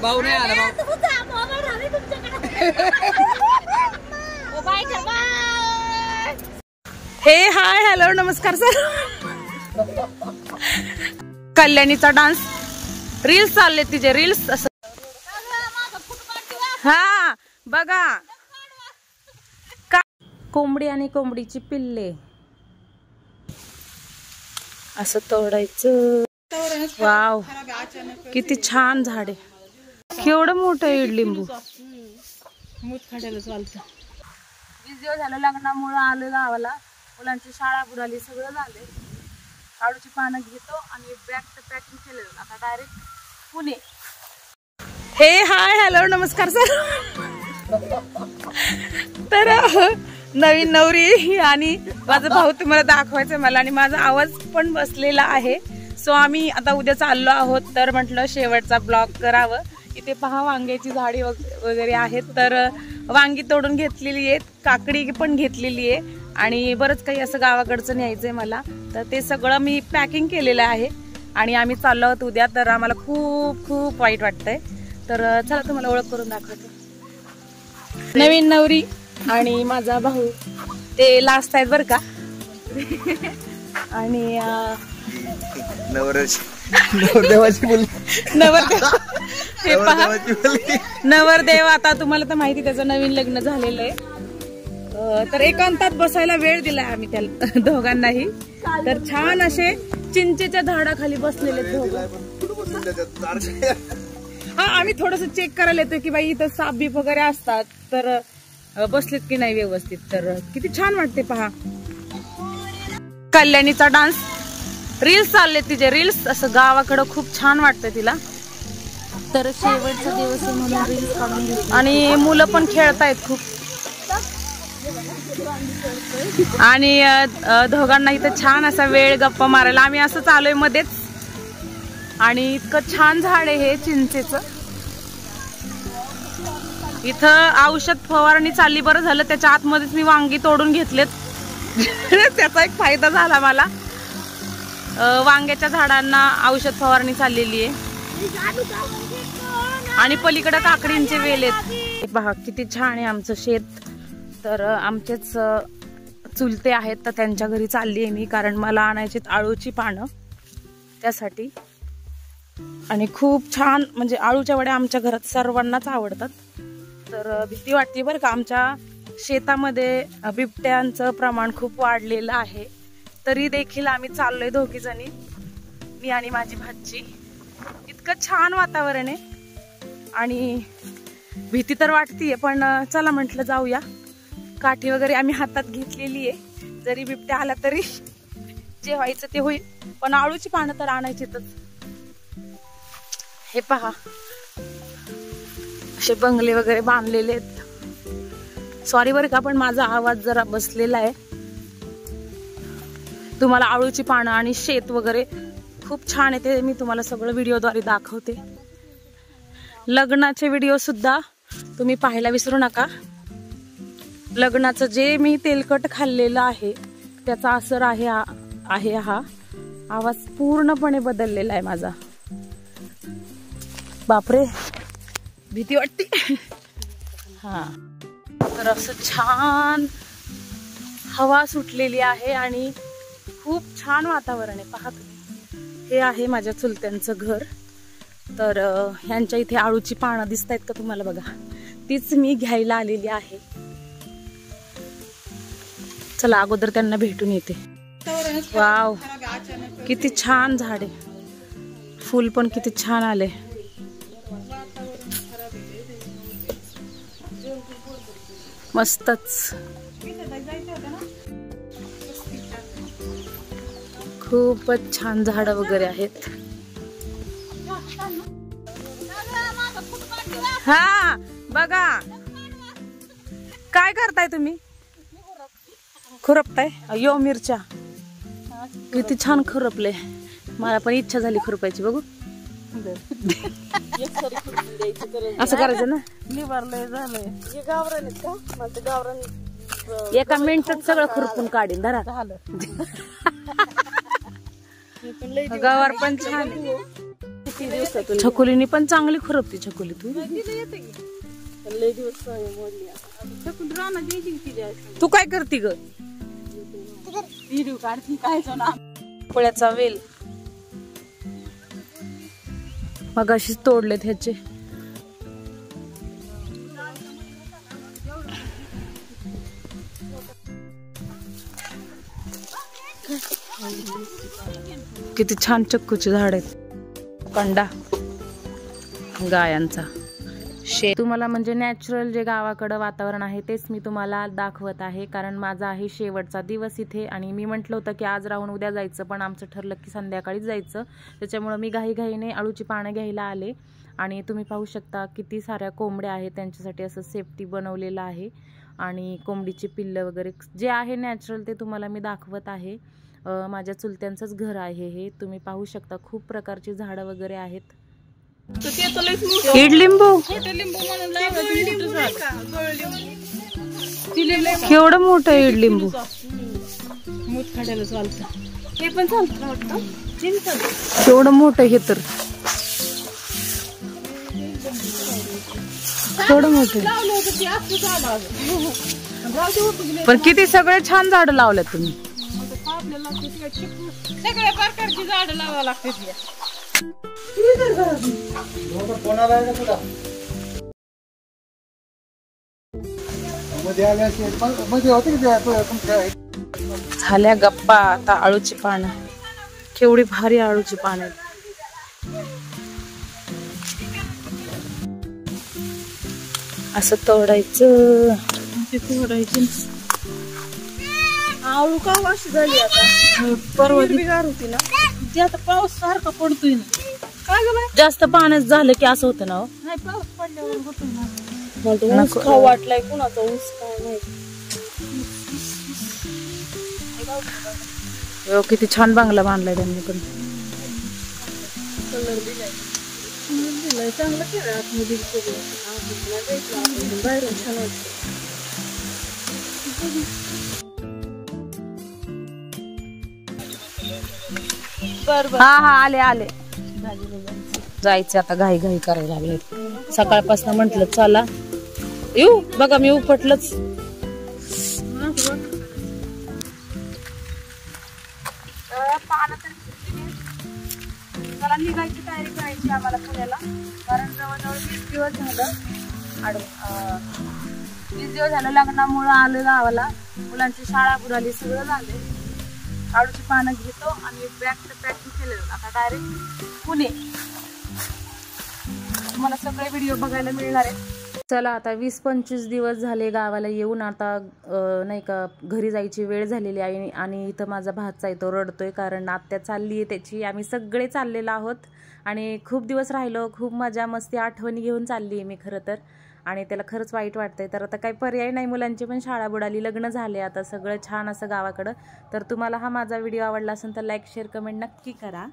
भाऊ नाही आला हे हाय हॅलो नमस्कार सर. कल्याणीचा डान्स रील्स चालले तिचे रील्स असं. हा बघा का कोंबडी आणि कोंबडीची पिल्ले असं तोडायचं. वाव किती छान झाड आहे. केवढं मोठं इडलिंबू. मुतखड्याला चालतं. 20 दिवस झालं लग्नामुळे आलं गावाला. मुलांची शाळा बुडाली सगळं झालंय. आळूची पानं घेतो आणि बॅग पॅकिंग केलेलं. आता डायरेक्ट पुणे. हे हाय हॅलो नमस्कार सर. तर नवीन नवरी आणि माझा भाऊ तुम्हाला दाखवायचं मला आणि माझा आवाज पण बसलेला आहे. सो आम्ही आता उद्या चाललो आहोत. तर म्हटलं शेवटचा ब्लॉग करावं. इथे पहा वांग्याची झाडी वगैरे आहेत. तर वांगी तोडून घेतलेली आहेत. काकडी पण घेतलेली आहे आणि बरंच काही असं गावाकडचं न्यायचंय मला. तर ते सगळं मी पॅकिंग केलेलं आहे आणि आम्ही चाललो आहोत उद्या. तर आम्हाला खूप खूप वाईट वाटतंय. तर चला तुम्हाला ओळख करून दाखवते. नवीन नवरी आणि माझा भाऊ ते लास्ट आहेत बरं का. आणि नवरदेवाची मुलगी नवरदेव हे पहा नवरदेव. आता तुम्हाला तर माहिती त्याचं नवीन लग्न झालेलं आहे. तर एकांतात बसायला वेळ दिलाय आम्ही त्याला दोघांनाही. तर छान असे चिंचेच्या झाडाखाली बसलेले दोघं. हा आम्ही थोडस चेक करायला येतो की बाई इथं साप बीप वगैरे असतात तर बसलेत की नाही व्यवस्थित. तर किती छान वाटते पहा. कल्याणीचा डान्स रील्स चालले तिचे रील्स असं गावाकडं खूप छान वाटतं तिला. तर शेवटचा दिवस म्हणून रील्स काढून घेतली आणि मुलं पण खेळतायत खूप. आणि दोघांना इथं छान असा वेळ गप्पा मारायला. आम्ही असं चालूय मध्येच आणि इतकं छान झाड आहे हे चिंचेचं. इथं औषध फवारणी चालली. बरं झालं त्याच्या आतमध्येच मी वांगी तोडून घेतलेत. त्याचा एक फायदा झाला मला. वांग्याच्या झाडांना औषध फवारणी चाललेली आहे आणि पलीकडे काकडींचे वेल आहेत. पहा किती छान आहे आमचं शेत. तर आमचेच चुलते आहेत तर त्यांच्या घरी चालली आहे मी. कारण मला आणायची आळूची पानं त्यासाठी. आणि खूप छान म्हणजे आळूच्या वड्या आमच्या घरात सर्वांनाच आवडतात. तर भीती वाटते बरं का. आमच्या शेतामध्ये बिबट्यांचं प्रमाण खूप वाढलेलं आहे. तरी देखील आम्ही चाललोय दोघी जणी, मी आणि माझी भाची. इतकं छान वातावरण आहे आणि भीती तर वाटतीये पण चला म्हटलं जाऊया. काठी वगैरे आम्ही हातात घेतलेली आहे. जरी बिबट्या आला तरी जे व्हायचं ते होईल. पण आळूची पानं तर आणायचीच. हे पहा असे बंगले वगैरे बांधलेले आहेत. सॉरी बरं का पण माझा आवाज जरा बसलेला आहे. तुम्हाला आळूची पानं आणि शेत वगैरे खूप छान आहे ते मी तुम्हाला सगळं व्हिडिओद्वारे दाखवते. लग्नाचे व्हिडिओ सुद्धा तुम्ही पाहायला विसरू नका. लग्नाचं जे मी तेलकट खाल्लेलं आहे त्याचा असर आहे हा. आवाज पूर्णपणे बदललेला आहे माझा. बापरे भीती वाटते. हा तर असं छान हवा सुटलेली आहे आणि खूप छान वातावरण आहे. पहा तुम्ही हे आहे माझ्या चुलत्यांचं घर. तर ह्यांच्या इथे आळूची पानं दिसत आहेत का तुम्हाला बघा. तीच मी घ्यायला आलेली आहे. चला अगोदर त्यांना भेटून येते. वाव किती छान झाड आहे. फुल पण किती छान आले. मस्तच. खूपच छान झाड वगैरे आहेत. हा बघा काय करताय तुम्ही. खुरपताय. अयो मिरच्या किती छान खुरपले. मला पण इच्छा झाली खुरपायची. बघू असं करायचं ना. निवारलंय झालंय. गावरान आहेत का. मला गावरान एका मिनिटात सगळं खुरपून काढीन. धरा गवार पण छान. किती दिवसातून छकुलीनी पण चांगली खुरपती छकुली तू. लय दिवस मोडली आता छकुली रानात द्यायची किती जास्त. तू काय करती ग? व्हिडिओ काढती काय ना पोळ्याचा वेल मगाशीच तोडलेत ह्याचे. किती छान चक्कूचे झाड आहेत. कंडा गायांचा शेत. तुम्हाला म्हणजे नॅचरल जे गावाकडं वातावरण आहे तेच मी तुम्हाला दाखवत आहे, कारण माझा आहे शेवटचा दिवस इथे. आणि मी म्हटलं होतं की आज राहून उद्या जायचं, पण आमचं ठरलं की संध्याकाळीच जायचं. त्याच्यामुळं मी घाईघाईने अळूची पानं घ्यायला आले. आणि तुम्ही पाहू शकता किती साऱ्या कोंबड्या आहेत, त्यांच्यासाठी असं सेफ्टी बनवलेलं आहे. आणि कोंबडीची पिल्लं वगैरे जे आहे नॅचरल ते तुम्हाला मी दाखवत आहे. माझ्या चुलत्यांचंच घर आहे हे. तुम्ही पाहू शकता खूप प्रकारची झाडं वगैरे आहेत. इडलिंबू केवढं मोठं इडलिंबू. मोठखाड्याला चालतं हे पण चालतं वाटतं. केवढं मोठं हे तर केवढं मोठं. पण किती सगळे छान झाडं लावल्यात तुम्ही. सगळ्या प्रकारची झाडं लावावं लागतात. झाल्या गप्पा. आता आळूची पानं केवढी भारी आळूची पानं आहेत. असं तोडायचं आळू का वाशी झाली आता. परवा बिगार होती ना ती आता पाऊस सारखा पडतोय ना. काय ग बाई जास्त पाण्यात झालं की असं होतं ना. हो नाही पाऊस पडल्यावर होतोय ना. ऊस खाऊ वाटलाय कुणाचा ऊस काय नाही. किती छान बांगला बांधलाय त्यांनी पण. कलर दिलाय चांगलं केलं आतमध्ये बाहेरून छान वाटतं. हा हा आले आले. जायचं आता घाई घाई करायला लागले. सकाळपासून म्हंटल चला येऊ. बघा मी उपटलंच. मला निघायची तयारी करायची आम्हाला पुण्याला, कारण जवळजवळ 20 दिवस झालं. 20 दिवस झालं लग्नामुळं आलं गावाला. मुलांची शाळा बुडाली, सगळं झाले. आळूची पानं घेतो आणि बॅग तर पॅकिंग केलं. आता डायरेक्ट पुणे. तुम्हाला सगळे व्हिडिओ बघायला मिळणार आहे. चला आता 20-25 दिवस झाले गावाला येऊन. आता नाही का घरी जायची वेळ झालेली आहे. आणि इथं माझा भाचा आहे, तो रडतोय कारण आत्या चालली आहे त्याची. आम्ही सगळे चाललेलो आहोत आणि खूप दिवस राहिलो. खूप मजा मस्ती आठवणी घेऊन चालली आहे मी खरं तर. आणि त्याला खरंच वाईट वाटतंय. तर आता काही पर्याय नाही, मुलांची पण शाळा बुडाली, लग्न झाले, आता सगळं छान असं गावाकडं. तर तुम्हाला हा माझा व्हिडिओ आवडला असेल तर लाईक शेअर कमेंट नक्की करा.